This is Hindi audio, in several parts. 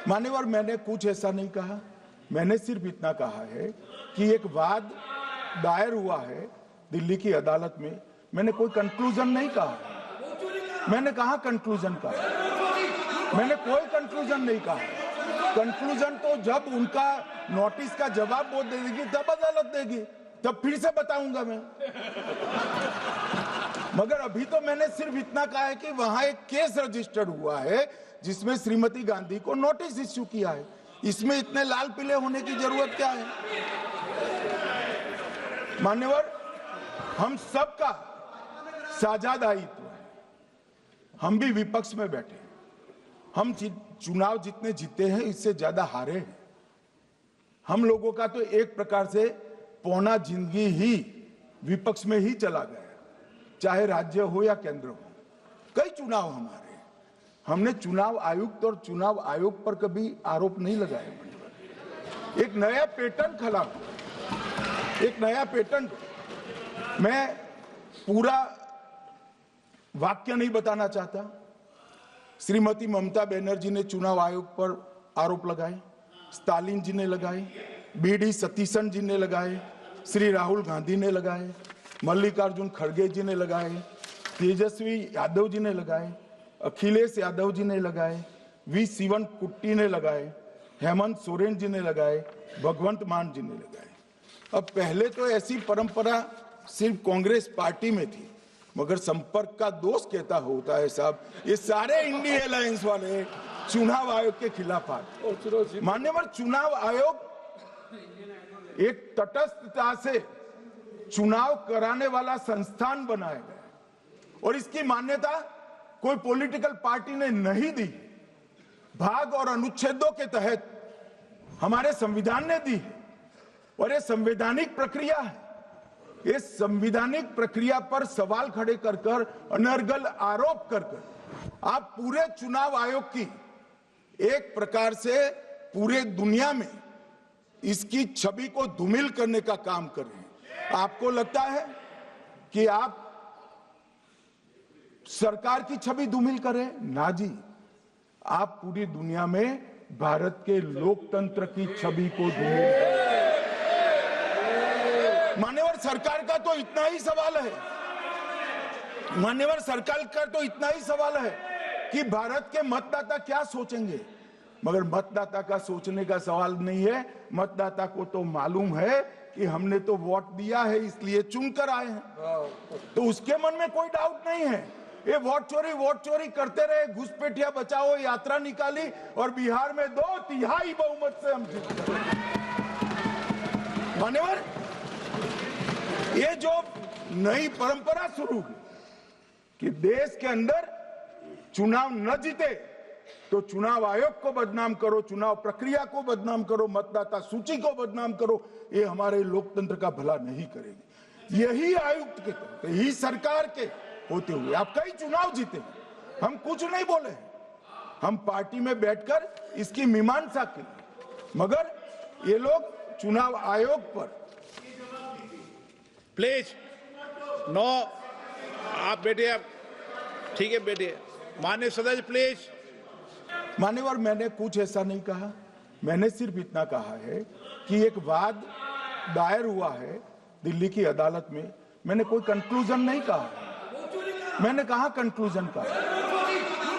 मान्यवर, मैंने कुछ ऐसा नहीं कहा। मैंने सिर्फ इतना कहा है कि एक वाद दायर हुआ है दिल्ली की अदालत में। मैंने कोई कंक्लूजन नहीं कहा। मैंने कहा कंक्लूजन कहा। मैंने कोई कंक्लूजन नहीं कहा। कंक्लूजन तो जब उनका नोटिस का जवाब वो दे देगी तब अदालत देगी, तब फिर से बताऊंगा मैं। मगर अभी तो मैंने सिर्फ इतना कहा है कि वहां एक केस रजिस्टर्ड हुआ है जिसमें श्रीमती गांधी को नोटिस इश्यू किया है। इसमें इतने लाल पीले होने की जरूरत क्या है? मान्यवर, हम सबका साझा दायित्व है। हम भी विपक्ष में बैठे। हम चुनाव जितने जीते हैं इससे ज्यादा हारे हैं। हम लोगों का तो एक प्रकार से पौना जिंदगी ही विपक्ष में ही चला गया, चाहे राज्य हो या केंद्र हो। कई चुनाव हमारे, हमने चुनाव आयुक्त और चुनाव आयोग पर कभी आरोप नहीं लगाए। एक नया पैटर्न खड़ा, एक नया पैटर्न। मैं पूरा वाक्य नहीं बताना चाहता। श्रीमती ममता बनर्जी ने चुनाव आयोग पर आरोप लगाए, स्टालिन जी ने लगाए, बीडी सतीशन जी ने लगाए, श्री राहुल गांधी ने लगाए, मल्लिकार्जुन खड़गे जी ने लगाए, तेजस्वी यादव जी ने लगाए, अखिलेश यादव जी ने लगाए, वी शिवन कुट्टी ने लगाए, हेमंत सोरेन जी ने लगाए, भगवंत मान जी ने लगाए। अब पहले तो ऐसी परंपरा सिर्फ कांग्रेस पार्टी में थी, मगर संपर्क का दोष कहता होता है साहब, ये सारे इंडिया अलायंस वाले चुनाव आयोग के खिलाफ आते। मान्यवर, चुनाव आयोग एक तटस्थता से चुनाव कराने वाला संस्थान बनाया गया और इसकी मान्यता कोई पॉलिटिकल पार्टी ने नहीं दी। भाग और अनुच्छेदों के तहत हमारे संविधान ने दी है और ये संवैधानिक प्रक्रिया है। इस संवैधानिक प्रक्रिया पर सवाल खड़े कर कर, अनर्गल आरोप कर कर आप पूरे चुनाव आयोग की एक प्रकार से पूरे दुनिया में इसकी छवि को धूमिल करने का काम कर रहे हैं। आपको लगता है कि आप सरकार की छवि धूमिल करें? ना जी, आप पूरी दुनिया में भारत के लोकतंत्र की छवि को धूमिल करें। मान्यवर, सरकार का तो इतना ही सवाल है, मान्यवर सरकार का तो इतना ही सवाल है कि भारत के मतदाता क्या सोचेंगे। मगर मतदाता का सोचने का सवाल नहीं है। मतदाता को तो मालूम है कि हमने तो वोट दिया है इसलिए चुनकर आए हैं, तो उसके मन में कोई डाउट नहीं है। ये वोट चोरी करते रहे, घुसपैठिया बचाओ यात्रा निकाली और बिहार में 2/3 बहुमत से हम जीत गए। मान्यवर, ये जो नई परंपरा शुरू हुई कि देश के अंदर चुनाव न जीते तो चुनाव आयोग को बदनाम करो, चुनाव प्रक्रिया को बदनाम करो, मतदाता सूची को बदनाम करो, ये हमारे लोकतंत्र का भला नहीं करेगी। यही आयुक्त के तहत, यही सरकार के होते हुए आप कई चुनाव जीते हैं। हम कुछ नहीं बोले, हम पार्टी में बैठकर इसकी मीमांसा की, मगर ये लोग चुनाव आयोग पर। प्लीज नो, आप बैठिए, आप ठीक है बैठिए। माननीय सदस्य प्लीज। मान्यवर, मैंने कुछ ऐसा नहीं कहा। मैंने सिर्फ इतना कहा है कि एक वाद दायर हुआ है दिल्ली की अदालत में। मैंने कोई कंक्लूजन नहीं कहा। मैंने कहा कंक्लूजन कहा।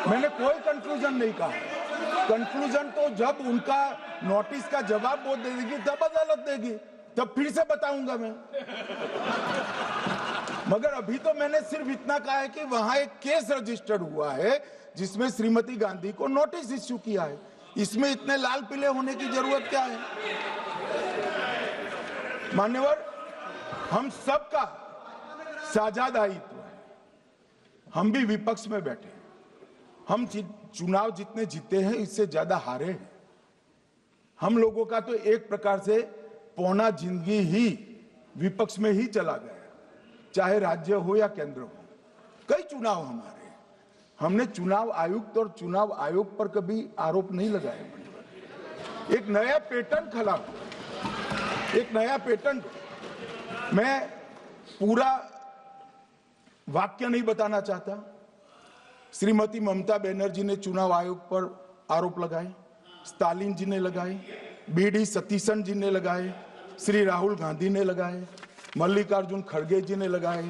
मैंने कोई कंक्लूजन नहीं कहा। कंक्लूजन तो जब उनका नोटिस का जवाब वो दे देगी तब अदालत देगी, तब फिर से बताऊंगा मैं। मगर अभी तो मैंने सिर्फ इतना कहा है कि वहां एक केस रजिस्टर्ड हुआ है जिसमें श्रीमती गांधी को नोटिस इश्यू किया है। इसमें इतने लाल पीले होने की जरूरत क्या है? मान्यवर, हम सबका साझा दायित्व है। हम भी विपक्ष में बैठे। हम चुनाव जितने जीते हैं इससे ज्यादा हारे हैं। हम लोगों का तो एक प्रकार से पौना जिंदगी ही विपक्ष में ही चला गया, चाहे राज्य हो या केंद्र हो। कई चुनाव हमारे, हमने चुनाव आयुक्त और चुनाव आयोग पर कभी आरोप नहीं लगाए। एक नया पैटर्न खड़ा, एक नया पैटर्न। मैं पूरा वाक्य नहीं बताना चाहता। श्रीमती ममता बनर्जी ने चुनाव आयोग पर आरोप लगाए, स्टालिन जी ने लगाए, बीडी सतीशन जी ने लगाए, श्री राहुल गांधी ने लगाए, मल्लिकार्जुन खड़गे जी ने लगाए,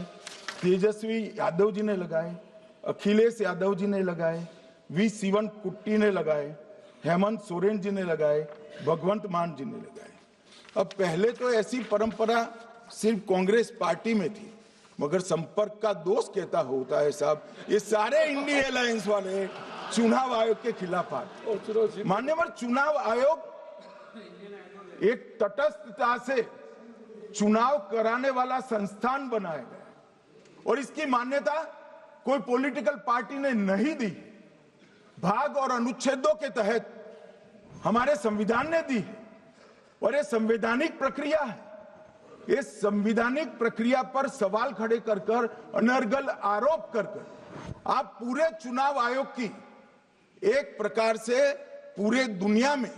तेजस्वी यादव जी ने लगाए, अखिलेश यादव जी ने लगाए, वी शिवन कुट्टी ने लगाए, हेमंत सोरेन जी ने लगाए, भगवंत मान जी ने लगाए। अब पहले तो ऐसी परंपरा सिर्फ कांग्रेस पार्टी में थी, मगर संपर्क का दोष कहता होता है साहब, ये सारे इंडिया अलायंस वाले चुनाव आयोग के खिलाफ आए। मान्यवर, चुनाव आयोग एक तटस्थता से चुनाव कराने वाला संस्थान बनाया गया और इसकी मान्यता कोई पॉलिटिकल पार्टी ने नहीं दी, भाग और अनुच्छेदों के तहत हमारे संविधान ने दी और ये संवैधानिक प्रक्रिया है। इस संवैधानिक प्रक्रिया पर सवाल खड़े कर कर, अनर्गल आरोप कर कर आप पूरे चुनाव आयोग की एक प्रकार से पूरे दुनिया में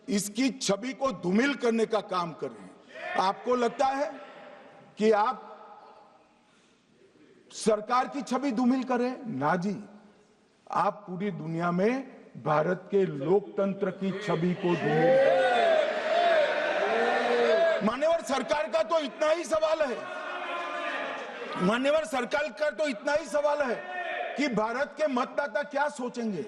इसकी छवि को धूमिल करने का काम कर रहे हैं। आपको लगता है कि आप सरकार की छवि धूमिल करें? ना जी, आप पूरी दुनिया में भारत के लोकतंत्र की छवि को धूमिल करें। मान्यवर, सरकार का तो इतना ही सवाल है, मान्यवर सरकार का तो इतना ही सवाल है कि भारत के मतदाता क्या सोचेंगे,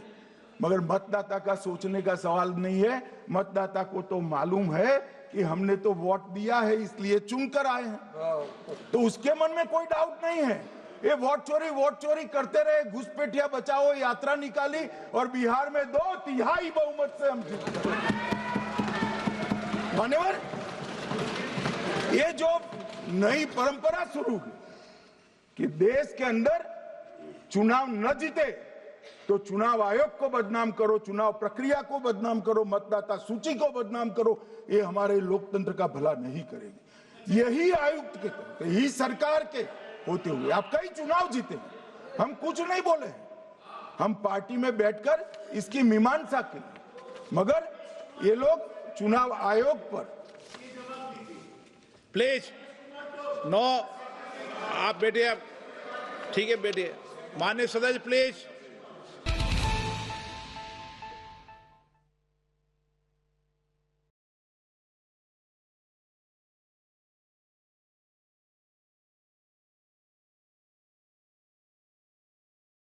मगर मतदाता का सोचने का सवाल नहीं है। मतदाता को तो मालूम है कि हमने तो वोट दिया है इसलिए चुनकर आए हैं, तो उसके मन में कोई डाउट नहीं है। ये वोट चोरी करते रहे, घुसपैठिया बचाओ यात्रा निकाली और बिहार में 2/3 बहुमत से हम जीत गए। मान्यवर, ये जो नई परंपरा शुरू हुई कि देश के अंदर चुनाव न जीते तो चुनाव आयोग को बदनाम करो, चुनाव प्रक्रिया को बदनाम करो, मतदाता सूची को बदनाम करो, ये हमारे लोकतंत्र का भला नहीं करेगी। यही आयुक्त के तहत, यही सरकार के होते हुए आप कई चुनाव जीते, हम कुछ नहीं बोले, हम पार्टी में बैठकर इसकी मीमांसा की, मगर ये लोग चुनाव आयोग पर। प्लीज नो, आप बैठिए, आप ठीक है बैठिए। माननीय सदस्य प्लीज।